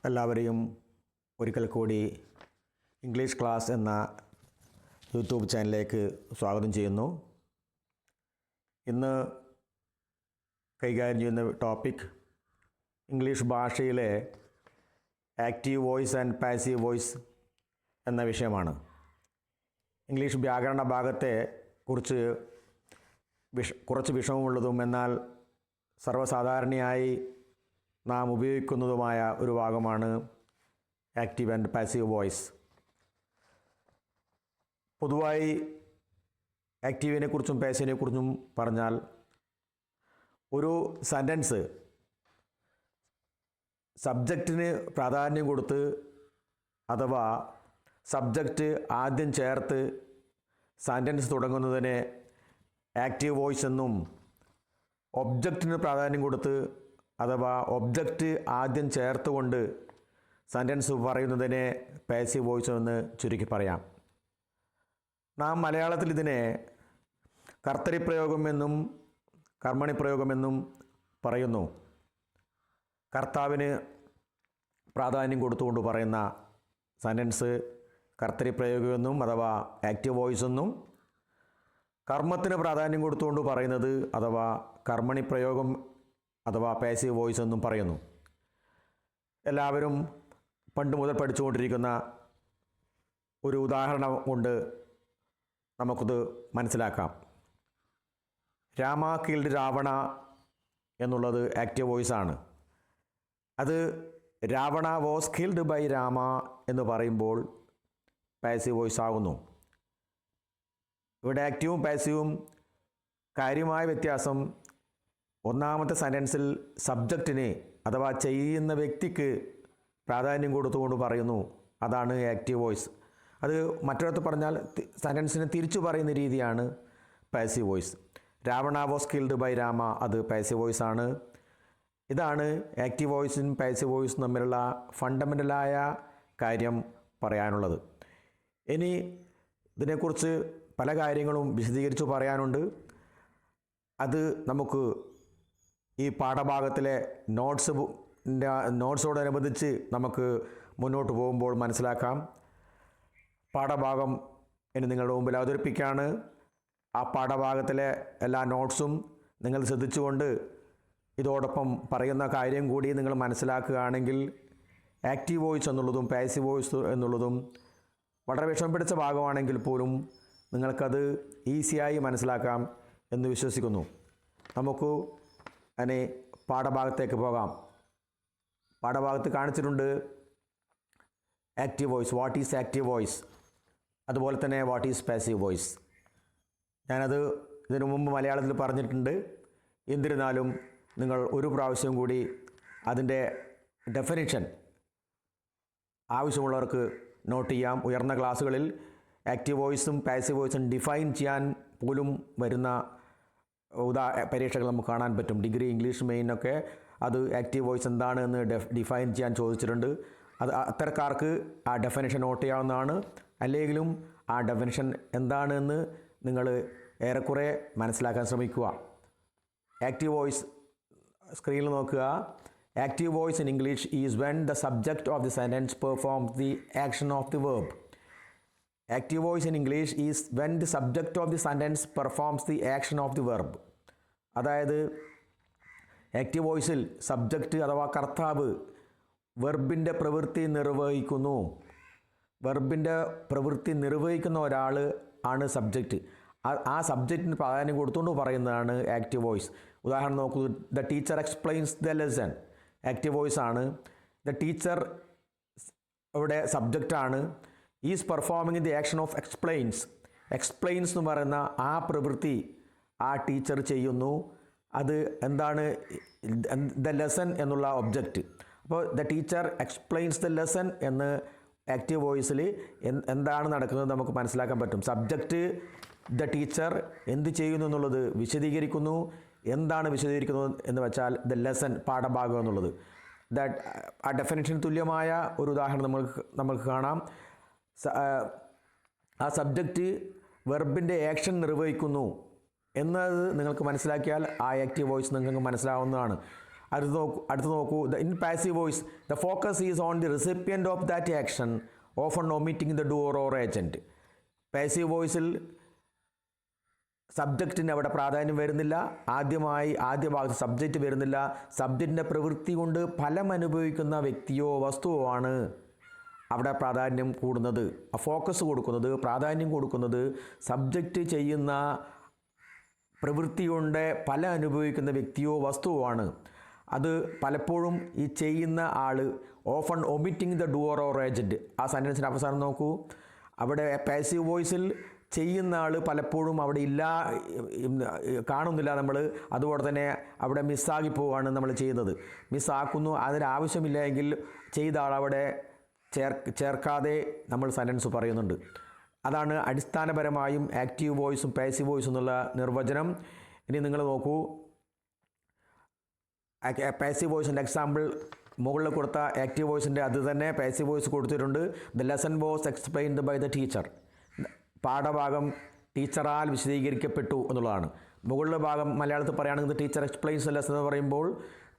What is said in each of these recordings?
എല്ലാവരെയും ഒരിക്കൽ കൂടി ഇംഗ്ലീഷ് ക്ലാസ് എന്ന യൂട്യൂബ് ചാനലിലേക്ക് സ്വാഗതം ചെയ്യുന്നു. ഇന്ന് കൈകാര്യം ചെയ്യുന്ന ടോപ്പിക് ഇംഗ്ലീഷ് ഭാഷയിലെ active voice and passive voice എന്ന വിഷയമാണ്. ഇംഗ്ലീഷ് വ്യാകരണ ഭാഗത്തെ കുറിച്ച് കുറച്ച് വിഷമമുള്ളതും എന്നാൽ സർവ്വസാധാരണയായി നാം ഉപയോഗിക്കുന്നതുമായ ഒരു ഭാഗമാണ് ആക്റ്റീവ് ആൻഡ് പാസീവ് വോയിസ്. പൊതുവായി ആക്റ്റീവിനെ കുറിച്ചും പാസീവിനെ കുറിച്ചും പറഞ്ഞാൽ, ഒരു സെൻറ്റൻസ് സബ്ജക്റ്റിന് പ്രാധാന്യം കൊടുത്ത് അഥവാ സബ്ജക്റ്റ് ആദ്യം ചേർത്ത് സെൻറ്റൻസ് തുടങ്ങുന്നതിനെ ആക്റ്റീവ് വോയിസ് എന്നും, ഒബ്ജക്റ്റിന് പ്രാധാന്യം കൊടുത്ത് അഥവാ ഒബ്ജക്റ്റ് ആദ്യം ചേർത്തുകൊണ്ട് സെൻറ്റൻസ് പറയുന്നതിനെ പാസീവ് വോയിസ് എന്ന് ചുരുക്കി പറയാം. നാം മലയാളത്തിൽ ഇതിനെ കർത്തരിപ്രയോഗമെന്നും കർമ്മണിപ്രയോഗമെന്നും പറയുന്നു. കർത്താവിന് പ്രാധാന്യം കൊടുത്തുകൊണ്ട് പറയുന്ന സെൻറ്റൻസ് കർത്തരിപ്രയോഗമെന്നും അഥവാ ആക്റ്റീവ് വോയിസ് എന്നും, കർമ്മത്തിന് പ്രാധാന്യം കൊടുത്തുകൊണ്ട് പറയുന്നത് അഥവാ കർമ്മണിപ്രയോഗം അഥവാ പാസീവ് വോയിസ് എന്നും പറയുന്നു. എല്ലാവരും പണ്ട് മുതൽ പഠിച്ചുകൊണ്ടിരിക്കുന്ന ഒരു ഉദാഹരണം കൊണ്ട് നമുക്കിത് മനസ്സിലാക്കാം. രാമ കിൽഡ് രാവണ എന്നുള്ളത് ആക്റ്റീവ് വോയിസ് ആണ്. അത് Ravana was killed by Rama എന്ന് പറയുമ്പോൾ പാസീവ് വോയിസ് ആകുന്നു. ഇവിടെ ആക്റ്റീവും പാസീവും കാര്യമായ വ്യത്യാസം, ഒന്നാമത്തെ സെൻറ്റൻസിൽ സബ്ജക്റ്റിന് അഥവാ ചെയ്യുന്ന വ്യക്തിക്ക് പ്രാധാന്യം കൊടുത്തുകൊണ്ട് പറയുന്നു, അതാണ് ആക്റ്റീവ് വോയിസ്. അത് മറ്റൊരിടത്ത് പറഞ്ഞാൽ സെൻറ്റൻസിനെ തിരിച്ചു പറയുന്ന രീതിയാണ് passive voice. Ravana was killed by Rama, അത് പാസീവ് വോയിസ് ആണ്. ഇതാണ് ആക്റ്റീവ് വോയിസും പാസീവ് വോയിസും തമ്മിലുള്ള ഫണ്ടമെൻ്റലായ കാര്യം പറയാനുള്ളത്. ഇനി ഇതിനെക്കുറിച്ച് പല കാര്യങ്ങളും വിശദീകരിച്ച് പറയാനുണ്ട്. അത് നമുക്ക് ഈ പാഠഭാഗത്തിലെ നോട്ട്സോടനുബന്ധിച്ച് നമുക്ക് മുന്നോട്ട് പോകുമ്പോൾ മനസ്സിലാക്കാം. പാഠഭാഗം ഇനി നിങ്ങളുടെ മുമ്പിൽ അവതരിപ്പിക്കുകയാണ്. ആ പാഠഭാഗത്തിലെ എല്ലാ നോട്ട്സും നിങ്ങൾ ശ്രദ്ധിച്ചുകൊണ്ട് ഇതോടൊപ്പം പറയുന്ന കാര്യം കൂടി നിങ്ങൾ മനസ്സിലാക്കുകയാണെങ്കിൽ ആക്റ്റീവ് വോയിസ് എന്നുള്ളതും പാസീവ് വോയിസ് എന്നുള്ളതും വളരെ വിഷമം പിടിച്ച ഭാഗമാണെങ്കിൽ പോലും നിങ്ങൾക്കത് ഈസിയായി മനസ്സിലാക്കാം എന്ന് വിശ്വസിക്കുന്നു. നമുക്ക് അതിനെ പാഠഭാഗത്തേക്ക് പോകാം. പാഠഭാഗത്ത് കാണിച്ചിട്ടുണ്ട് active voice, what is active voice, അതുപോലെ തന്നെ വാട്ട് ഈസ് പാസീവ് വോയിസ്. ഞാനത് ഇതിനു മുമ്പ് മലയാളത്തിൽ പറഞ്ഞിട്ടുണ്ട്. എന്നിരുന്നാലും നിങ്ങൾ ഒരു പ്രാവശ്യം കൂടി അതിൻ്റെ ഡെഫിനിഷൻ ആവശ്യമുള്ളവർക്ക് നോട്ട് ചെയ്യാം. ഉയർന്ന ക്ലാസ്സുകളിൽ ആക്റ്റീവ് വോയിസും പാസീവ് വോയിസും ഡിഫൈൻ ചെയ്യാൻ പോലും വരുന്ന പരീക്ഷകൾ നമുക്ക് കാണാൻ പറ്റും. ഡിഗ്രി ഇംഗ്ലീഷ് മെയിനൊക്കെ അത് ആക്റ്റീവ് വോയിസ് എന്താണ് എന്ന് ഡിഫൈൻ ചെയ്യാൻ ചോദിച്ചിട്ടുണ്ട്. അത് അത്തരക്കാർക്ക് ആ ഡെഫിനിഷൻ നോട്ട് ചെയ്യാവുന്നതാണ്. അല്ലെങ്കിലും ആ ഡെഫിനിഷൻ എന്താണ് എന്ന് നിങ്ങൾ ഏറെക്കുറെ മനസ്സിലാക്കാൻ ശ്രമിക്കുക. ആക്റ്റീവ് വോയിസ് സ്ക്രീനിൽ നോക്കുക. Active voice in English is when the subject of the sentence performs the action of the verb. Active voice in English is when the subject of the sentence performs the action of the verb. അതായത് active വോയിസിൽ subject അഥവാ കർത്താവ് വെർബിൻ്റെ പ്രവൃത്തി നിർവഹിക്കുന്നു. വെർബിൻ്റെ പ്രവൃത്തി നിർവഹിക്കുന്ന ഒരാൾ ആണ് subject. ആ സബ്ജക്റ്റിന് പ്രാധാന്യം കൊടുത്തുകൊണ്ട് പറയുന്നതാണ് ആക്റ്റീവ് വോയിസ്. ഉദാഹരണം നോക്കൂ. The teacher explains the lesson, active voice ആണ്. ദ ടീച്ചർ ഇവിടെ സബ്ജക്റ്റാണ്. Is performing the action of explains. Explains എന്ന് പറയുന്ന ആ പ്രവൃത്തി ആ ടീച്ചർ ചെയ്യുന്നു. അത് എന്താണ്? ദ ലെസൺ എന്നുള്ള ഒബ്ജക്റ്റ്. അപ്പോൾ the teacher explains the lesson എന്ന് ആക്റ്റീവ് വോയിസിൽ എന്താണ് നടക്കുന്നത് നമുക്ക് മനസ്സിലാക്കാൻ പറ്റും. സബ്ജക്റ്റ് ദ ടീച്ചർ എന്ത് ചെയ്യുന്നു എന്നുള്ളത് വിശദീകരിക്കുന്നു. എന്താണ് വിശദീകരിക്കുന്നത് എന്ന് വെച്ചാൽ ദ ലെസൺ, പാഠഭാഗം എന്നുള്ളത്. ആ ഡെഫിനിഷന് തുല്യമായ ഒരു ഉദാഹരണം നമുക്ക് കാണാം. ആ സബ്ജക്റ്റ് വെർബിൻ്റെ ആക്ഷൻ നിർവഹിക്കുന്നു എന്നത് നിങ്ങൾക്ക് മനസ്സിലാക്കിയാൽ ആ ആക്റ്റീവ് വോയിസ് നിങ്ങൾക്ക് മനസ്സിലാവുന്നതാണ്. അടുത്ത് നോക്കൂ. In passive voice the focus is on the recipient of that action often omitting the doer or agent. Passive വോയിസിൽ സബ്ജക്റ്റിന് അവിടെ പ്രാധാന്യം വരുന്നില്ല. ആദ്യ ഭാഗത്ത് സബ്ജക്റ്റ് വരുന്നില്ല. സബ്ജക്റ്റിൻ്റെ പ്രവൃത്തി കൊണ്ട് ഫലം അനുഭവിക്കുന്ന വ്യക്തിയോ വസ്തുവോ ആണ് അവിടെ പ്രാധാന്യം കൂടുന്നത്. ഫോക്കസ് കൊടുക്കുന്നത്, പ്രാധാന്യം കൊടുക്കുന്നത് സബ്ജക്റ്റ് ചെയ്യുന്ന പ്രവൃത്തി കൊണ്ട് ഫലം അനുഭവിക്കുന്ന വ്യക്തിയോ വസ്തുവോ ആണ്. അത് പലപ്പോഴും ഈ ചെയ്യുന്ന ആൾ often omitting the doer or agent. ആ സെൻറ്റൻസിൻ്റെ അവസാനം നോക്കൂ. അവിടെ പാസീവ് വോയിസിൽ ചെയ്യുന്ന ആൾ പലപ്പോഴും അവിടെ കാണുന്നില്ല നമ്മൾ. അതുപോലെ തന്നെ അവിടെ മിസ്സാക്കി പോവുകയാണ് നമ്മൾ ചെയ്യുന്നത്. മിസ്സാക്കുന്നു, അതിനാവശ്യമില്ല എങ്കിൽ ചെയ്ത ആൾ അവിടെ ചേർക്കാതെ നമ്മൾ സെൻറ്റൻസ് പറയുന്നുണ്ട്. അതാണ് അടിസ്ഥാനപരമായും ആക്റ്റീവ് വോയിസും പാസീവ് വോയിസും എന്നുള്ള നിർവചനം. ഇനി നിങ്ങൾ നോക്കൂ, പാസീവ് വോയിസിൻ്റെ എക്സാമ്പിൾ മുകളിൽ കൊടുത്ത ആക്റ്റീവ് വോയിസിൻ്റെ അത് തന്നെ പാസീവ് വോയിസ് കൊടുത്തിട്ടുണ്ട്. The lesson was explained by the teacher. പാഠഭാഗം ടീച്ചറാൽ വിശദീകരിക്കപ്പെട്ടു എന്നുള്ളതാണ്. മുകളിലെ ഭാഗം മലയാളത്തിൽ പറയുകയാണെങ്കിൽ ടീച്ചർ എക്സ്പ്ലെയിൻസ് ദ ലെസൺ എന്ന് പറയുമ്പോൾ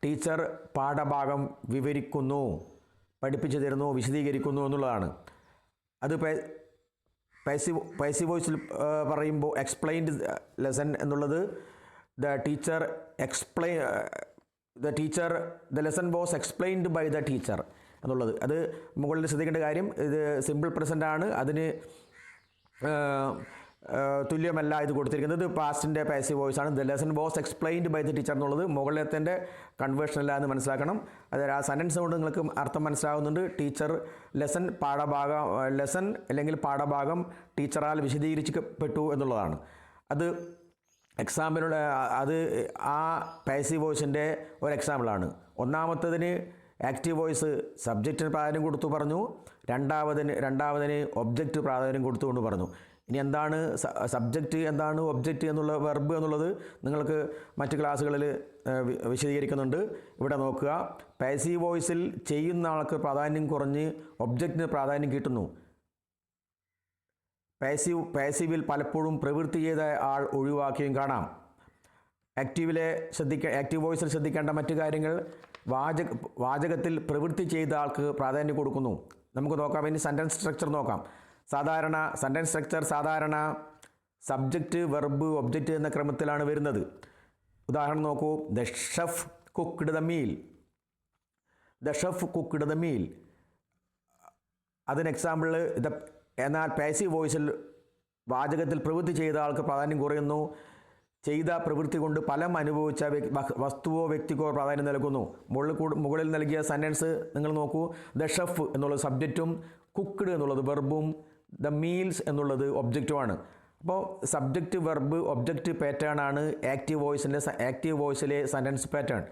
ടീച്ചർ പാഠഭാഗം വിവരിക്കുന്നു, പഠിപ്പിച്ചു തരുന്നു, വിശദീകരിക്കുന്നു എന്നുള്ളതാണ്. അത് പാസീവ് വോയിസിൽ പറയുമ്പോൾ എക്സ്പ്ലെയിൻഡ് ലെസൺ എന്നുള്ളത് the lesson was explained by the teacher എന്നുള്ളത്. അത് മുകളിൽ ശ്രദ്ധിക്കേണ്ട കാര്യം, ഇത് സിമ്പിൾ പ്രസൻ്റ് ആണ്. അതിന് തുല്യമല്ല ഇത് കൊടുത്തിരിക്കുന്നത്. പാസ്റ്റിൻ്റെ പാസീവ് വോയിസ് ആണ്. The lesson was explained by the teacher എന്നുള്ളത് മുകളിലത്തെ കൺവേർഷൻ അല്ല എന്ന് മനസ്സിലാക്കണം. അതായത് ആ സെൻറ്റൻസ് കൊണ്ട് നിങ്ങൾക്ക് അർത്ഥം മനസ്സിലാകുന്നുണ്ട്. ടീച്ചർ ലെസൺ അല്ലെങ്കിൽ പാഠഭാഗം ടീച്ചറാൽ വിശദീകരിക്കപ്പെട്ടു എന്നുള്ളതാണ്. അത് എക്സാമ്പിനുള്ള ആ പാസീവ് വോയിസിൻ്റെ ഒരു എക്സാമ്പിളാണ്. ഒന്നാമത്തതിന് ആക്റ്റീവ് വോയിസ് സബ്ജക്റ്റിന് പ്രാധാന്യം കൊടുത്തു പറഞ്ഞു. രണ്ടാമതിന് ഒബ്ജക്റ്റ് പ്രാധാന്യം കൊടുത്തുകൊണ്ട് പറഞ്ഞു. ഇനി എന്താണ് സബ്ജക്റ്റ്, എന്താണ് ഒബ്ജക്റ്റ് എന്നുള്ള വെർബ് എന്നുള്ളത് നിങ്ങൾക്ക് മറ്റ് ക്ലാസ്സുകളിൽ വിശദീകരിക്കുന്നുണ്ട്. ഇവിടെ നോക്കുക. പാസീവ് വോയിസിൽ ചെയ്യുന്ന ആൾക്ക് പ്രാധാന്യം കുറഞ്ഞ് ഒബ്ജക്റ്റിന് പ്രാധാന്യം കിട്ടുന്നു. പാസീവിൽ പലപ്പോഴും പ്രവൃത്തി ചെയ്ത ആൾ ഒഴിവാക്കുകയും കാണാം. ആക്റ്റീവ് വോയിസിൽ ശ്രദ്ധിക്കേണ്ട മറ്റു കാര്യങ്ങൾ, വാചകത്തിൽ പ്രവൃത്തി ചെയ്ത ആൾക്ക് പ്രാധാന്യം കൊടുക്കുന്നു. നമുക്ക് നോക്കാം. ഇനി സെൻറ്റൻസ് സ്ട്രക്ചർ നോക്കാം. സെൻറ്റൻസ് സ്ട്രക്ചർ സാധാരണ സബ്ജക്റ്റ്, വെർബ്, ഒബ്ജക്റ്റ് എന്ന ക്രമത്തിലാണ് വരുന്നത്. ഉദാഹരണം നോക്കൂ. The chef cooked the meal. അതിന് എക്സാമ്പിൾ എന്നാൽ പാസീവ് വോയിസിൽ വാചകത്തിൽ പ്രവൃത്തി ചെയ്ത ആൾക്ക് പ്രാധാന്യം കുറയുന്നു. ചെയ്ത പ്രവൃത്തി കൊണ്ട് ഫലം അനുഭവിച്ച വസ്തുവോ വ്യക്തിക്കോ പ്രാധാന്യം നൽകുന്നു. മുകളിൽ നൽകിയ സെൻറ്റൻസ് നിങ്ങൾ നോക്കൂ. ദ ഷെഫ് എന്നുള്ളത് സബ്ജക്റ്റും കുക്ക്ഡ് എന്നുള്ളത് വെർബും ദ മീൽസ് എന്നുള്ളത് ഒബ്ജക്റ്റുമാണ്. അപ്പോൾ സബ്ജക്റ്റ്, വെർബ്, ഒബ്ജക്റ്റ് പാറ്റേൺ ആണ് ആക്റ്റീവ് വോയിസിലെ സെൻറ്റൻസ് പാറ്റേൺ.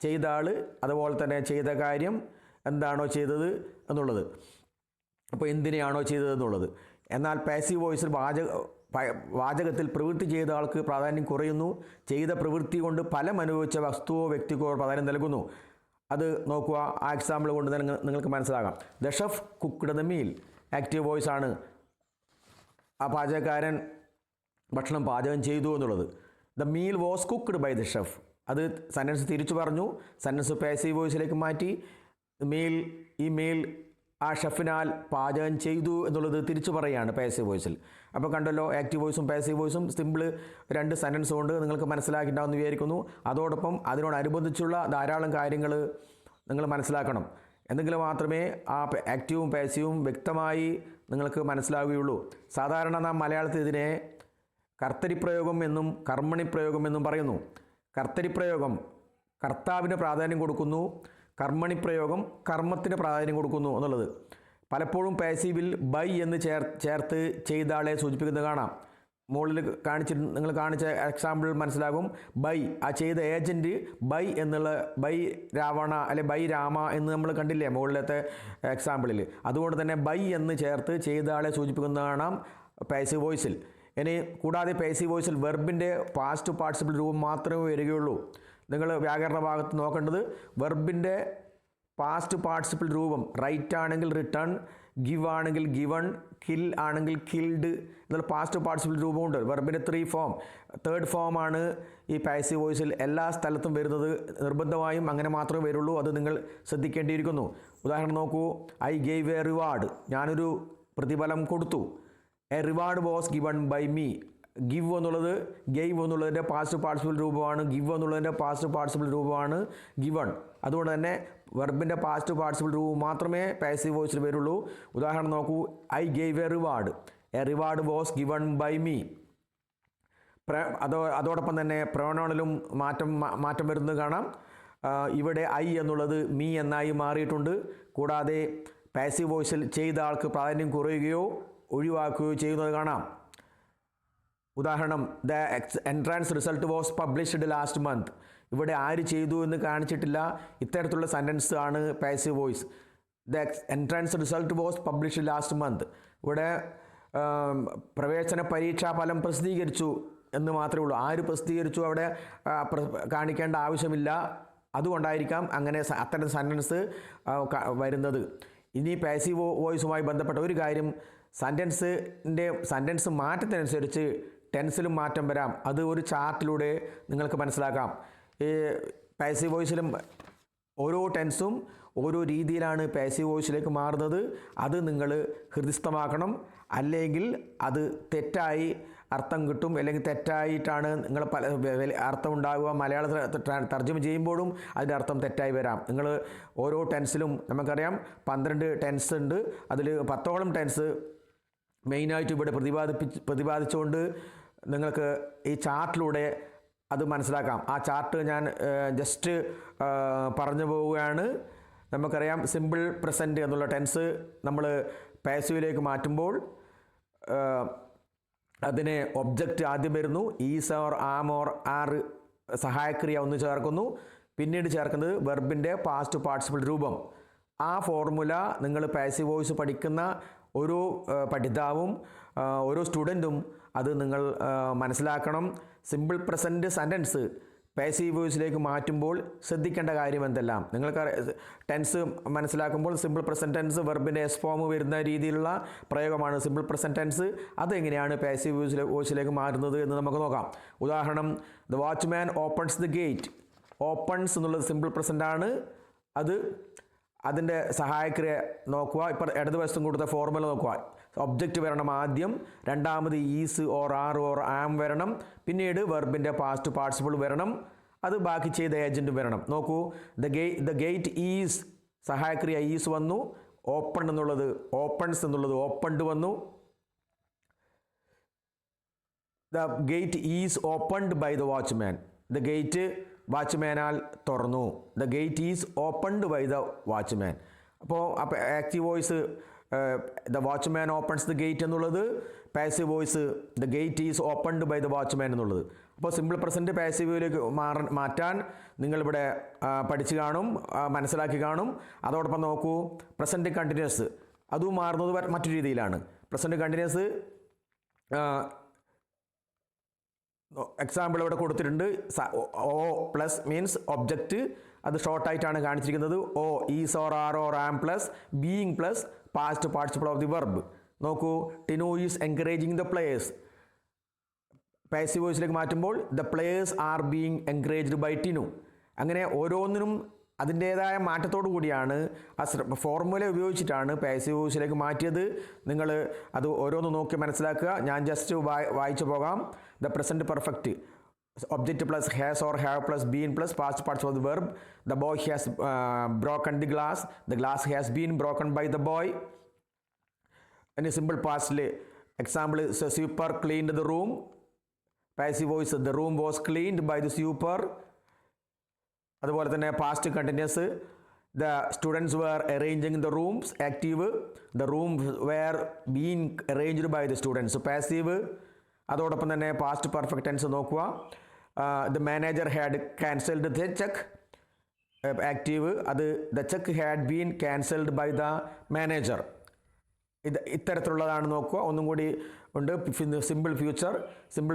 ചെയ്ത ആൾ, അതുപോലെ തന്നെ ചെയ്ത കാര്യം, എന്താണോ ചെയ്തത് എന്നുള്ളത്, അപ്പോൾ എന്തിനെയാണോ ചെയ്തതെന്നുള്ളത്. എന്നാൽ പാസീവ് വോയിസിൽ വാചകത്തിൽ പ്രവൃത്തി ചെയ്ത ആൾക്ക് പ്രാധാന്യം കുറയുന്നു. ചെയ്ത പ്രവൃത്തി കൊണ്ട് ഫലം അനുഭവിച്ച വസ്തുവോ വ്യക്തിക്കോ പ്രാധാന്യം നൽകുന്നു. അത് നോക്കുക. ആ എക്സാമ്പിൾ കൊണ്ട് നിങ്ങൾക്ക് മനസ്സിലാകാം. The chef cooked the meal active voice ആണ്. ആ പാചകക്കാരൻ ഭക്ഷണം പാചകം ചെയ്തു എന്നുള്ളത്. The meal was cooked by the chef. അത് സെൻറ്റൻസ് തിരിച്ചു പറഞ്ഞു. സെൻറ്റൻസ് പാസീവ് വോയിസിലേക്ക് മാറ്റി. ഈ മീൽ ആ ഷെഫിനാൽ പാചകം ചെയ്തു എന്നുള്ളത് തിരിച്ചു പറയുകയാണ് പാസീവ് വോയിസിൽ. അപ്പോൾ കണ്ടല്ലോ, ആക്റ്റീവ് വോയിസും പാസീവ് വോയിസും സിമ്പിൾ രണ്ട് സെൻറ്റൻസ് കൊണ്ട് നിങ്ങൾക്ക് മനസ്സിലാക്കിയിട്ടുണ്ടാവുമെന്ന് വിചാരിക്കുന്നു. അതോടൊപ്പം അതിനോടനുബന്ധിച്ചുള്ള ധാരാളം കാര്യങ്ങൾ നിങ്ങൾ മനസ്സിലാക്കണം. എന്നെങ്കിലും മാത്രമേ ആ ആക്റ്റീവും പാസീവും വ്യക്തമായി നിങ്ങൾക്ക് മനസ്സിലാവുകയുള്ളൂ. സാധാരണ നാം മലയാളത്തിൽ ഇതിനെ കർത്തരിപ്രയോഗം എന്നും കർമ്മണിപ്രയോഗം എന്നും പറയുന്നു. കർത്തരിപ്രയോഗം കർത്താവിന് പ്രാധാന്യം കൊടുക്കുന്നു, കർമ്മണിപ്രയോഗം കർമ്മത്തിന് പ്രാധാന്യം കൊടുക്കുന്നു എന്നുള്ളത്. പലപ്പോഴും പാസീവിൽ ബൈ എന്ന് ചേർത്ത് ചെയ്ത ആളെ സൂചിപ്പിക്കുന്നത് കാണാം. മുകളിൽ നിങ്ങൾ കാണിച്ച എക്സാമ്പിൾ മനസ്സിലാകും. ബൈ, ആ ചെയ്ത ഏജൻറ്റ് ബൈ രാവണ അല്ലെ ബൈ രാമ എന്ന് നമ്മൾ കണ്ടില്ലേ മുകളിലത്തെ എക്സാമ്പിളിൽ. അതുകൊണ്ട് തന്നെ ബൈ എന്ന് ചേർത്ത് ചെയ്ത ആളെ സൂചിപ്പിക്കുന്നത് കാണാം പാസീവ് വോയിസിൽ. ഇനി കൂടാതെ പാസീവ് വോയിസിൽ വെർബിൻ്റെ പാസ്റ്റ് പാർട്ടിസിപ്പിൾ രൂപം മാത്രമേ വരികയുള്ളൂ. നിങ്ങൾ വ്യാകരണ ഭാഗത്ത് നോക്കേണ്ടത് വെർബിൻ്റെ പാസ്റ്റ് പാർട്ടിസിപ്പിൾ രൂപം റൈറ്റ് ആണെങ്കിൽ റിട്ടേൺ, ഗിവ് ആണെങ്കിൽ ഗിവൺ, കിൽ ആണെങ്കിൽ കിൽഡ് എന്നുള്ള പാസ്റ്റ് പാർട്ടിസിപ്പിൾ രൂപമുണ്ട്. വെർബിൻ്റെ 3 ഫോം. തേർഡ് ഫോമാണ് ഈ പാസീവ് വോയിസിൽ എല്ലാ സ്ഥലത്തും വരുന്നത്. നിർബന്ധമായും അങ്ങനെ മാത്രമേ വരുള്ളൂ. അത് നിങ്ങൾ ശ്രദ്ധിക്കേണ്ടിയിരിക്കുന്നു. ഉദാഹരണം നോക്കൂ, ഐ ഗേവ് എ റിവാർഡ്, ഞാനൊരു പ്രതിഫലം കൊടുത്തു. A reward was given by me. Give എന്നുള്ളത് ഗെയ്വ് എന്നുള്ളതിൻ്റെ പാസ്റ്റ് പാർട്ടിസിപ്പിൾ രൂപമാണ്. ഗിവ് എന്നുള്ളതിൻ്റെ പാസ്റ്റ് പാർട്ടിസിപ്പിൾ രൂപമാണ് ഗിവൺ. അതുകൊണ്ട് തന്നെ വെർബിൻ്റെ പാസ്റ്റ് പാർട്ടിസിപ്പിൾ രൂപം മാത്രമേ പാസീവ് വോയിസിൽ വരുള്ളൂ. ഉദാഹരണം നോക്കൂ, I gave a reward, a reward was given by me. അതോടൊപ്പം തന്നെ പ്രൊനൗണിലും മാറ്റം വരുന്നത് കാണാം. ഇവിടെ ഐ എന്നുള്ളത് മീ എന്നായി മാറിയിട്ടുണ്ട്. കൂടാതെ പാസീവ് വോയിസിൽ ചെയ്ത ആൾക്ക് പ്രാധാന്യം കുറയുകയോ ഒഴിവാക്കുകയോ ചെയ്യുന്നത് കാണാം. ഉദാഹരണം, the entrance result was published last month. ഇവിടെ ആര് ചെയ്തു എന്ന് കാണിച്ചിട്ടില്ല. ഇത്തരത്തിലുള്ള സെൻറ്റൻസ് ആണ് passive voice. The entrance result was published last month. ഇവിടെ പ്രവേശന പരീക്ഷാ ഫലം പ്രസിദ്ധീകരിച്ചു എന്ന് മാത്രമേ ഉള്ളൂ. ആര് പ്രസിദ്ധീകരിച്ചു അവിടെ കാണിക്കേണ്ട ആവശ്യമില്ല. അതുകൊണ്ടായിരിക്കാം അങ്ങനെ അത്തരം സെൻറ്റൻസ് വരുന്നത്. ഇനി പാസീവ് വോയിസുമായി ബന്ധപ്പെട്ട ഒരു കാര്യം, സെൻറ്റൻസ് മാറ്റത്തിനനുസരിച്ച് ടെൻസിലും മാറ്റം വരാം. അത് ഒരു ചാർട്ടിലൂടെ നിങ്ങൾക്ക് മനസ്സിലാക്കാം. ഈ പാസീവ് വോയിസിലും ഓരോ ടെൻസും ഓരോ രീതിയിലാണ് പാസീവ് വോയിസിലേക്ക് മാറുന്നത്. അത് നിങ്ങൾ ഹൃദിസ്ഥമാക്കണം. അല്ലെങ്കിൽ അത് തെറ്റായി അർത്ഥം കിട്ടും, അല്ലെങ്കിൽ തെറ്റായിട്ടാണ് നിങ്ങൾ അർത്ഥം ഉണ്ടാകുക. മലയാളത്തിൽ തർജ്ജമ ചെയ്യുമ്പോഴും അതിൻ്റെ അർത്ഥം തെറ്റായി വരാം. നിങ്ങൾ ഓരോ ടെൻസിലും നമുക്കറിയാം 12 ടെൻസ് ഉണ്ട്. അതിൽ 10ഓളം ടെൻസ് മെയിനായിട്ട് ഇവിടെ പ്രതിപാദിച്ചുകൊണ്ട് നിങ്ങൾക്ക് ഈ ചാർട്ടിലൂടെ അത് മനസ്സിലാക്കാം. ആ ചാർട്ട് ഞാൻ ജസ്റ്റ് പറഞ്ഞു പോവുകയാണ്. നമുക്കറിയാം സിമ്പിൾ പ്രസൻറ്റ് എന്നുള്ള ടെൻസ് നമ്മൾ പാസീവിലേക്ക് മാറ്റുമ്പോൾ അതിന് ഒബ്ജക്റ്റ് ആദ്യം വരുന്നു. Is or am or are സഹായക്രിയ ഒന്ന് ചേർക്കുന്നു. പിന്നീട് ചേർക്കുന്നത് വെർബിൻ്റെ പാസ്റ്റ് പാർട്ടിസിപ്പിൾ രൂപം. ആ ഫോർമുല നിങ്ങൾ പാസീവ് വോയിസ് പഠിക്കുന്ന ഓരോ പഠിതാവും ഓരോ സ്റ്റുഡൻറ്റും അത് നിങ്ങൾ മനസ്സിലാക്കണം. സിമ്പിൾ പ്രസൻറ്റ് സെൻറ്റൻസ് പാസീവ് വോയിസിലേക്ക് മാറ്റുമ്പോൾ ശ്രദ്ധിക്കേണ്ട കാര്യം എന്തെല്ലാം. നിങ്ങൾക്ക് ടെൻസ് മനസ്സിലാക്കുമ്പോൾ സിമ്പിൾ പ്രസൻറ്റ് ടെൻസ് വെർബിൻ്റെ എസ് ഫോം വരുന്ന രീതിയിലുള്ള പ്രയോഗമാണ് സിമ്പിൾ പ്രസൻറ്റ് ടെൻസ്. അതെങ്ങനെയാണ് പാസീവ് വോയിസിലേക്ക് മാറുന്നത് എന്ന് നമുക്ക് നോക്കാം. ഉദാഹരണം, the watchman opens the gate. Opens എന്നുള്ളത് സിമ്പിൾ പ്രസൻ്റ് ആണ്. അതിൻ്റെ സഹായക്രിയ നോക്കുക. ഇപ്പോൾ ഇടതുവശത്തും കൊടുത്ത ഫോർമുല നോക്കുക. ഒബ്ജക്റ്റ് വരണം ആദ്യം, രണ്ടാമത് is or are or am വരണം, പിന്നീട് വെർബിൻ്റെ പാസ്റ്റ് പാർട്ടിസിപ്പിൾ വരണം, അത് ബാക്കി ചെയ്ത ഏജൻറ്റ് വരണം. നോക്കൂ, ദ ഗേറ്റ് ഈസ് സഹായക്രിയ ഈസ് വന്നു. ഓപ്പൺ എന്നുള്ളത് ഓപ്പൺസ് എന്നുള്ളത് ഓപ്പൺഡ് വന്നു. The gate is opened by the watchman. The gate വാച്ച്മാനാൽ തുറന്നു. The gate is opened by the watchman. അപ്പോൾ active voice the watchman opens the gate എന്നുള്ളത്, passive voice the gate is opened by the watchman എന്നുള്ളത്. അപ്പോൾ simple present പാസീവിലേക്ക് മാറ്റാൻ നിങ്ങളിവിടെ പഠിച്ചു കാണും, മനസ്സിലാക്കി കാണും. അതോടൊപ്പം നോക്കൂ, പ്രസൻറ്റ് കണ്ടിന്യൂസ് അതും മാറുന്നത് മറ്റൊരു രീതിയിലാണ്. പ്രസൻറ്റ് കണ്ടിന്യൂസ് എക്സാമ്പിൾ ഇവിടെ കൊടുത്തിട്ടുണ്ട്. ഓ പ്ലസ് മീൻസ് ഒബ്ജക്റ്റ്, അത് ഷോർട്ടായിട്ടാണ് കാണിച്ചിരിക്കുന്നത്. O is or are or am plus being plus past participle of the verb. നോക്കൂ, Tinu is encouraging the players. Passive വോയിസിലേക്ക് മാറ്റുമ്പോൾ the players are being encouraged by Tinu. അങ്ങനെ ഓരോന്നിനും അതിൻ്റേതായ മാറ്റത്തോടു കൂടിയാണ് ആ ഫോർമുല ഉപയോഗിച്ചിട്ടാണ് പാസീവ് വോയിസിലേക്ക് മാറ്റിയത്. നിങ്ങൾ അത് ഓരോന്ന് നോക്കി മനസ്സിലാക്കുക. ഞാൻ ജസ്റ്റ് വായിച്ചു പോകാം. The present perfect, object plus has or have plus been plus past parts of the verb. The boy has broken the glass. The glass has been broken by the boy. ഇനി simple പാസ്റ്റിൽ example, sweeper cleaned the room. Passive voice the room was cleaned by the sweeper. അതുപോലെ തന്നെ past continuous, the students were arranging the rooms. Active, the room were been arranged by the students. Passive. അതോടൊപ്പം തന്നെ past perfect tense നോക്കുക. The manager had cancelled the cheque. Active, അത് the cheque had been cancelled by the manager. ഇത്തരത്തിലുള്ളതാണ് നോക്കുക. ഒന്നും കൂടി ഉണ്ട്, simple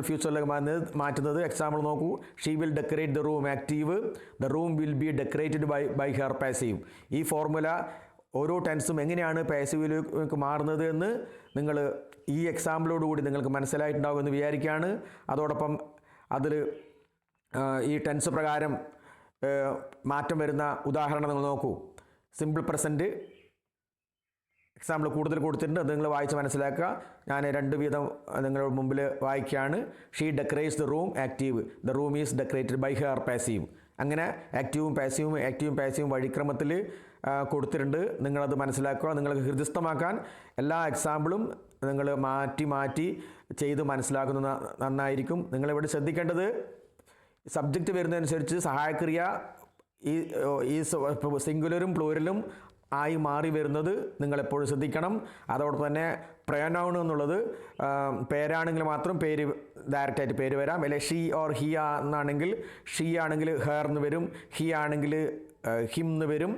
ഫ്യൂച്ചറിലേക്ക് മാറ്റുന്നത്. എക്സാമ്പിൾ നോക്കൂ, she will decorate the room. Active, the room will be decorated by her. Passive. ഈ ഫോർമുല ഓരോ ടെൻസും എങ്ങനെയാണ് പാസീവിലേക്ക് മാറുന്നത് എന്ന് നിങ്ങൾ ഈ എക്സാമ്പിളോടുകൂടി നിങ്ങൾക്ക് മനസ്സിലായിട്ടുണ്ടാകുമെന്ന് വിചാരിക്കുകയാണ്. അതോടൊപ്പം അതിൽ ഈ ടെൻസ് പ്രകാരം മാറ്റം വരുന്ന ഉദാഹരണം നിങ്ങൾ നോക്കൂ. സിമ്പിൾ പ്രസൻറ്റ് എക്സാമ്പിൾ കൂടുതൽ കൊടുത്തിട്ടുണ്ട്, അത് നിങ്ങൾ വായിച്ച് മനസ്സിലാക്കുക. ഞാൻ 2 വീതം നിങ്ങളുടെ മുമ്പിൽ വായിക്കുകയാണ്. She decorates the room active, the room is decorated by her passive. അങ്ങനെ ആക്റ്റീവും പാസീവും വഴിക്രമത്തിൽ കൊടുത്തിട്ടുണ്ട്. നിങ്ങളത് മനസ്സിലാക്കുക. നിങ്ങൾക്ക് ഹൃദയസ്ഥമാക്കാൻ എല്ലാ എക്സാമ്പിളും നിങ്ങൾ മാറ്റി ചെയ്ത് മനസ്സിലാക്കുന്നത് നന്നായിരിക്കും. നിങ്ങളിവിടെ ശ്രദ്ധിക്കേണ്ടത് സബ്ജക്റ്റ് വരുന്നതനുസരിച്ച് സഹായക്രിയ ഈ സിംഗുലറും പ്ലൂരലും ആയി മാറി വരുന്നത് നിങ്ങളെപ്പോഴും ശ്രദ്ധിക്കണം. അതോടൊപ്പം തന്നെ പ്രൊനൗൺ എന്നുള്ളത് പേരാണെങ്കിൽ മാത്രം പേര് ഡയറക്റ്റായിട്ട് പേര് വരാം. അല്ലെ ഷീ ഓർ ഹി എന്നാണെങ്കിൽ ഷീ ആണെങ്കിൽ ഹെർ എന്ന് വരും, ഹി ആണെങ്കിൽ ഹിം എന്ന് വരും,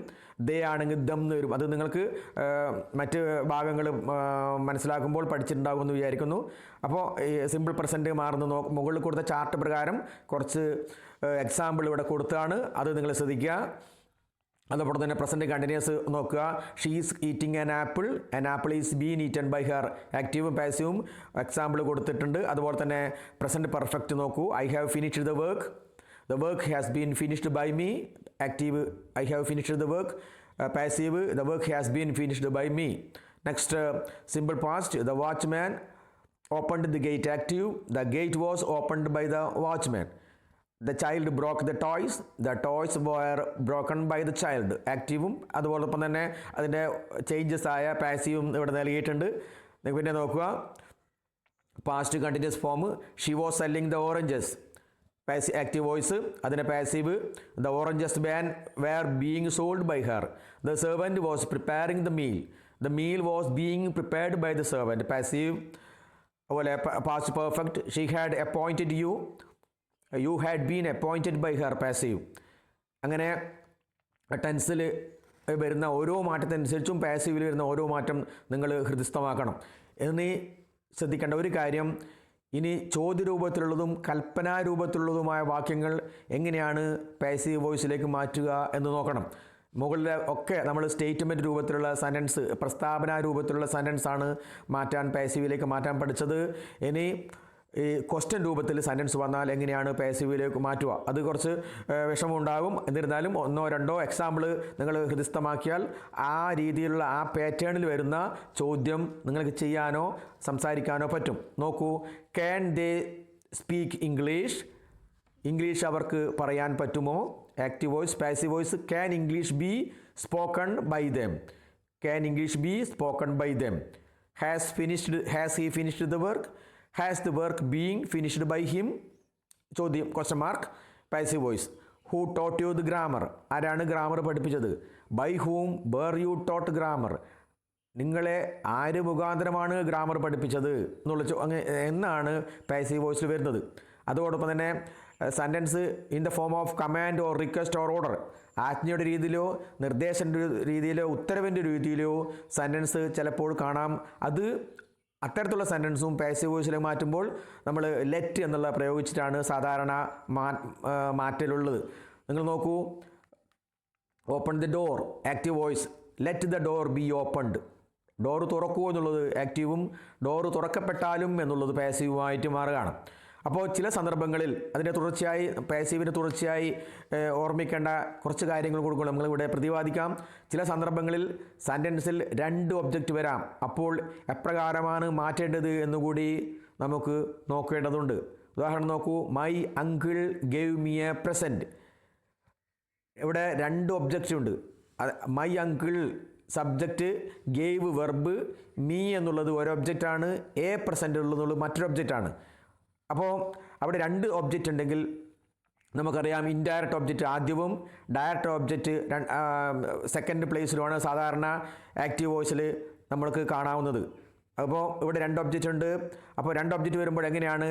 ദേ ആണെങ്കിൽ ദം എന്ന് വരും. അത് നിങ്ങൾക്ക് മറ്റ് ഭാഗങ്ങൾ മനസ്സിലാക്കുമ്പോൾ പഠിച്ചിട്ടുണ്ടാകുമെന്ന് വിചാരിക്കുന്നു. അപ്പോൾ സിമ്പിൾ പ്രസൻറ്റ് മാറുന്ന മുകളിൽ കൊടുത്ത ചാർട്ട് പ്രകാരം കുറച്ച് എക്സാമ്പിൾ ഇവിടെ കൊടുത്താണ്, അത് നിങ്ങൾ ശ്രദ്ധിക്കുക. അതോടൊപ്പം തന്നെ പ്രസൻറ്റ് കണ്ടിന്യൂസ് നോക്കുക. She is eating an apple is been eaten by her. ആക്റ്റീവും പാസീവും എക്സാമ്പിൾ കൊടുത്തിട്ടുണ്ട്. അതുപോലെ തന്നെ പ്രസൻറ്റ് പെർഫെക്റ്റ് നോക്കൂ. I have finished the work has been finished by me. Active I have finished the work. Passive the work has been finished by me. Next simple past the watchman opened the gate. Active the gate was opened by the watchman. The child broke the toys were broken by the child. ആക്റ്റീവും അതോടൊപ്പം തന്നെ അതിൻ്റെ changes ആയ പാസീവും ഇവിടെ നൽകിയിട്ടുണ്ട്. പിന്നെ നോക്കുക past continuous form. She was selling the oranges. Active voice. അതിൻ്റെ passive the oranges were being sold by her. The servant was preparing the meal was being prepared by the servant. Passive. അതുപോലെ past perfect. She had appointed you had been appointed by her. Passive. അങ്ങനെ ടെൻസിൽ വരുന്ന ഓരോ മാറ്റത്തിനനുസരിച്ചും പാസീവിൽ വരുന്ന ഓരോ മാറ്റം നിങ്ങൾ ഹൃദയസ്ഥമാക്കണം. എന്നീ ശ്രദ്ധിക്കേണ്ട ഒരു കാര്യം, ഇനി ചോദ്യരൂപത്തിലുള്ളതും കൽപ്പനാരൂപത്തിലുള്ളതുമായ വാക്യങ്ങൾ എങ്ങനെയാണ് പാസീവ് വോയിസിലേക്ക് മാറ്റുക എന്ന് നോക്കണം. മുകളിലെ ഒക്കെ നമ്മൾ സ്റ്റേറ്റ്മെൻറ്റ് രൂപത്തിലുള്ള സെൻറ്റൻസ്, പ്രസ്താവന രൂപത്തിലുള്ള സെൻറ്റൻസാണ് പാസീവിലേക്ക് മാറ്റാൻ പഠിച്ചത്. ഇനി ഈ ക്വസ്റ്റ്യൻ രൂപത്തിൽ സെൻറ്റൻസ് വന്നാൽ എങ്ങനെയാണ് പാസീവിലേക്ക് മാറ്റുക, അത് കുറച്ച് വിഷമമുണ്ടാകും. എന്നിരുന്നാലും 1-2 എക്സാമ്പിൾ നിങ്ങൾ ഹൃദയസ്ഥമാക്കിയാൽ ആ രീതിയിലുള്ള ആ പാറ്റേണിൽ വരുന്ന ചോദ്യം നിങ്ങൾക്ക് ചെയ്യാനോ സംസാരിക്കാനോ പറ്റും. നോക്കൂ. ക്യാൻ ദേ സ്പീക്ക് ഇംഗ്ലീഷ് അവർക്ക് പറയാൻ പറ്റുമോ? Active voice. Passive voice. Can English be spoken by them. Has he finished the work. Has the work being finished by him? ചോദ്യം question mark. Passive voice. Who taught you the grammar? ആരാണ് grammar പഠിപ്പിച്ചത്? By whom were you taught grammar? നിങ്ങളെ ആര് മുഖാന്തരമാണ് grammar പഠിപ്പിച്ചത് എന്നാണ് passive വോയിസിൽ വരുന്നത്. അതോടൊപ്പം തന്നെ sentence in the form of command or request or order. ആജ്ഞയുടെ രീതിയിലോ നിർദ്ദേശൻ്റെ രീതിയിലോ ഉത്തരവിൻ്റെ രീതിയിലോ സെൻറ്റൻസ് ചിലപ്പോൾ കാണാം. അത് അത്തരത്തിലുള്ള സെൻറ്റൻസും പാസീവ് വോയിസിലേക്ക് മാറ്റുമ്പോൾ നമ്മൾ ലെറ്റ് എന്നുള്ള പ്രയോഗിച്ചിട്ടാണ് സാധാരണ മാറ്റലുള്ളത്. നിങ്ങൾ നോക്കൂ. Open the door. Active voice. Let the door B opened. Door തുറക്കൂ എന്നുള്ളത് ആക്റ്റീവും ഡോറ് തുറക്കപ്പെട്ടാലും എന്നുള്ളത് പാസീവുമായിട്ട് മാറുകയാണ്. അപ്പോൾ ചില സന്ദർഭങ്ങളിൽ അതിൻ്റെ പാസീവിന് തുടർച്ചയായി ഓർമ്മിക്കേണ്ട കുറച്ച് കാര്യങ്ങൾ കൊടുക്കണം. നമ്മളിവിടെ പ്രതിപാദിക്കാം. ചില സന്ദർഭങ്ങളിൽ സെൻറ്റൻസിൽ 2 ഒബ്ജക്റ്റ് വരാം. അപ്പോൾ എപ്രകാരമാണ് മാറ്റേണ്ടത് എന്നുകൂടി നമുക്ക് നോക്കേണ്ടതുണ്ട്. ഉദാഹരണം നോക്കൂ. My uncle gave me A present. ഇവിടെ 2 ഒബ്ജക്റ്റ് ഉണ്ട്. My uncle subject, gave verb, me എന്നുള്ളത് ഒരു ഒബ്ജക്റ്റാണ്, എ പ്രസൻറ്റ് ഉള്ളത് മറ്റൊരു ഒബ്ജക്റ്റാണ്. അപ്പോൾ അവിടെ 2 ഒബ്ജക്റ്റ് ഉണ്ടെങ്കിൽ നമുക്കറിയാം ഇൻഡയറക്റ്റ് ഒബ്ജക്റ്റ് ആദ്യവും ഡയറക്റ്റ് ഒബ്ജക്റ്റ് സെക്കൻഡ് പ്ലേസിലുമാണ് സാധാരണ ആക്റ്റീവ് വോയിസിൽ നമ്മൾക്ക് കാണാവുന്നത്. അപ്പോൾ ഇവിടെ 2 ഒബ്ജക്റ്റ് ഉണ്ട്. അപ്പോൾ 2 ഒബ്ജക്റ്റ് വരുമ്പോൾ എങ്ങനെയാണ്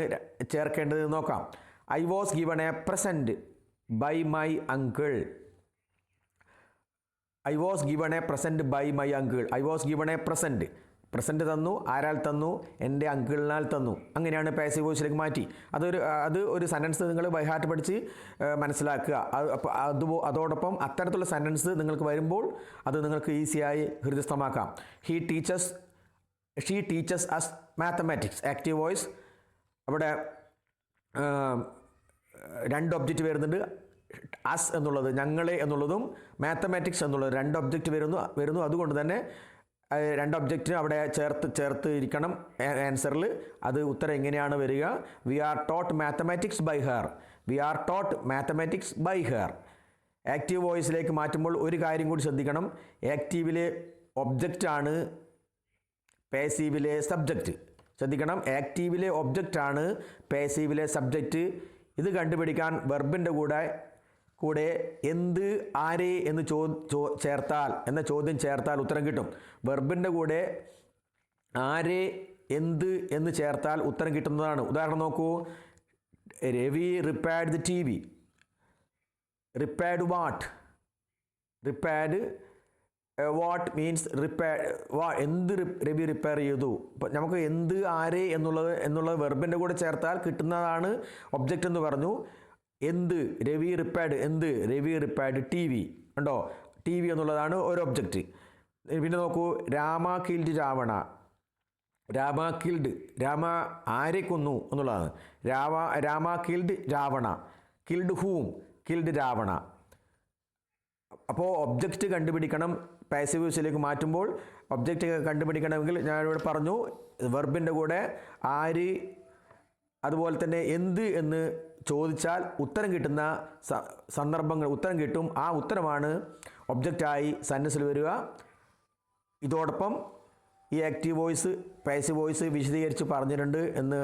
ചേർക്കേണ്ടത് നോക്കാം. I was given a present by my uncle. I was given a present by my uncle. I was given a present. Present തന്നു, ആരാൽ തന്നു, എൻ്റെ അങ്കിളിനാൽ തന്നു. അങ്ങനെയാണ് പാസീവ് വോയിസിലേക്ക് മാറ്റി. അത് ഒരു സെൻറ്റൻസ് നിങ്ങൾ ബൈഹാർട്ട് പഠിച്ച് മനസ്സിലാക്കുക. അപ്പോൾ അതോടൊപ്പം അത്തരത്തിലുള്ള സെൻറ്റൻസ് നിങ്ങൾക്ക് വരുമ്പോൾ അത് നിങ്ങൾക്ക് ഈസിയായി ഹൃദയസ്ഥമാക്കാം. She teaches us mathematics. Active voice. അവിടെ 2 ഒബ്ജക്റ്റ് വരുന്നുണ്ട്. അസ് എന്നുള്ളത് ഞങ്ങളെ എന്നുള്ളതും മാത്തമാറ്റിക്സ് എന്നുള്ളത് 2 ഒബ്ജക്റ്റ് വരുന്നു. അതുകൊണ്ട് തന്നെ 2 ഒബ്ജക്റ്റ് അവിടെ ചേർത്ത് ഇരിക്കണം ആൻസറിൽ. അത് ഉത്തരം എങ്ങനെയാണ് വരിക? We are taught mathematics by her. We are taught mathematics by her. Active വോയിസിലേക്ക് മാറ്റുമ്പോൾ ഒരു കാര്യം കൂടി ശ്രദ്ധിക്കണം. ആക്റ്റീവിലെ ഒബ്ജക്റ്റാണ് പാസീവിലെ സബ്ജക്റ്റ്. ശ്രദ്ധിക്കണം, ആക്റ്റീവിലെ ഒബ്ജക്റ്റാണ് പാസീവിലെ സബ്ജക്റ്റ്. ഇത് കണ്ടുപിടിക്കാൻ വെർബിൻ്റെ കൂടെ എന്ത്, ആരെ എന്ന് ചോദ്യം ചേർത്താൽ ഉത്തരം കിട്ടും. വെർബിൻ്റെ കൂടെ ആരെ, എന്ത് എന്ന് ചേർത്താൽ ഉത്തരം കിട്ടുന്നതാണ്. ഉദാഹരണം നോക്കൂ. Ravi repaired the TV. Repaired what? Repaired what means എന്ത് രവി റിപ്പയർ ചെയ്തു. ഇപ്പം നമുക്ക് എന്ത്, ആരെ എന്നുള്ളത് വെർബിൻ്റെ കൂടെ ചേർത്താൽ കിട്ടുന്നതാണ് ഒബ്ജക്റ്റ് എന്ന് പറഞ്ഞു. എന്ത്, രവി റിപ്പയർഡ്. എന്ത്, രവി റിപ്പയർഡ് TV. ഉണ്ടോ? TV എന്നുള്ളതാണ് ഒരു ഒബ്ജക്റ്റ്. പിന്നെ നോക്കൂ, രാമ കിൽഡ് രാവണ. രാമ ആരെ കൊന്നു എന്നുള്ളതാണ്. Rama killed Ravana. Killed whom? Killed Ravana. അപ്പോൾ ഒബ്ജക്റ്റ് കണ്ടുപിടിക്കണം. പാസീവ് വോയിസിലേക്ക് മാറ്റുമ്പോൾ ഒബ്ജക്റ്റ് കണ്ടുപിടിക്കണമെങ്കിൽ ഞാനിവിടെ പറഞ്ഞു, വെർബിൻ്റെ കൂടെ ആര്, അതുപോലെ തന്നെ എന്ത് എന്ന് ചോദിച്ചാൽ ഉത്തരം കിട്ടുന്ന ഉത്തരം കിട്ടും. ആ ഉത്തരമാണ് ഒബ്ജക്റ്റായി സെൻറ്റൻസിൽ വരിക. ഇതോടൊപ്പം ഈ ആക്റ്റീവ് വോയിസ്, പാസീവ് വോയിസ് വിശദീകരിച്ച് പറഞ്ഞിട്ടുണ്ട് എന്ന്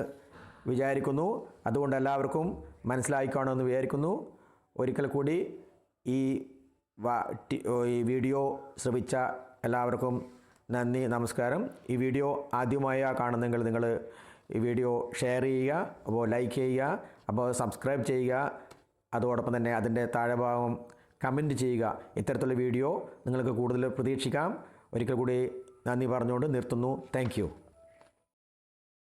വിചാരിക്കുന്നു. അതുകൊണ്ട് എല്ലാവർക്കും മനസ്സിലായിക്കാണെന്ന് വിചാരിക്കുന്നു. ഒരിക്കൽ കൂടി ഈ വീഡിയോ ശ്രവിച്ച എല്ലാവർക്കും നന്ദി, നമസ്കാരം. ഈ വീഡിയോ ആദ്യമായി കാണുന്നെങ്കിൽ നിങ്ങൾ ഈ വീഡിയോ ഷെയർ ചെയ്യുക, അപ്പോൾ ലൈക്ക് ചെയ്യുക, അപ്പോൾ സബ്സ്ക്രൈബ് ചെയ്യുക. അതോടൊപ്പം തന്നെ അതിൻ്റെ താഴെ ഭാഗം കമൻറ്റ് ചെയ്യുക. ഇത്തരത്തിലുള്ള വീഡിയോ നിങ്ങൾക്ക് കൂടുതൽ പ്രതീക്ഷിക്കാം. ഒരിക്കൽ കൂടി നന്ദി പറഞ്ഞുകൊണ്ട് നിർത്തുന്നു. താങ്ക്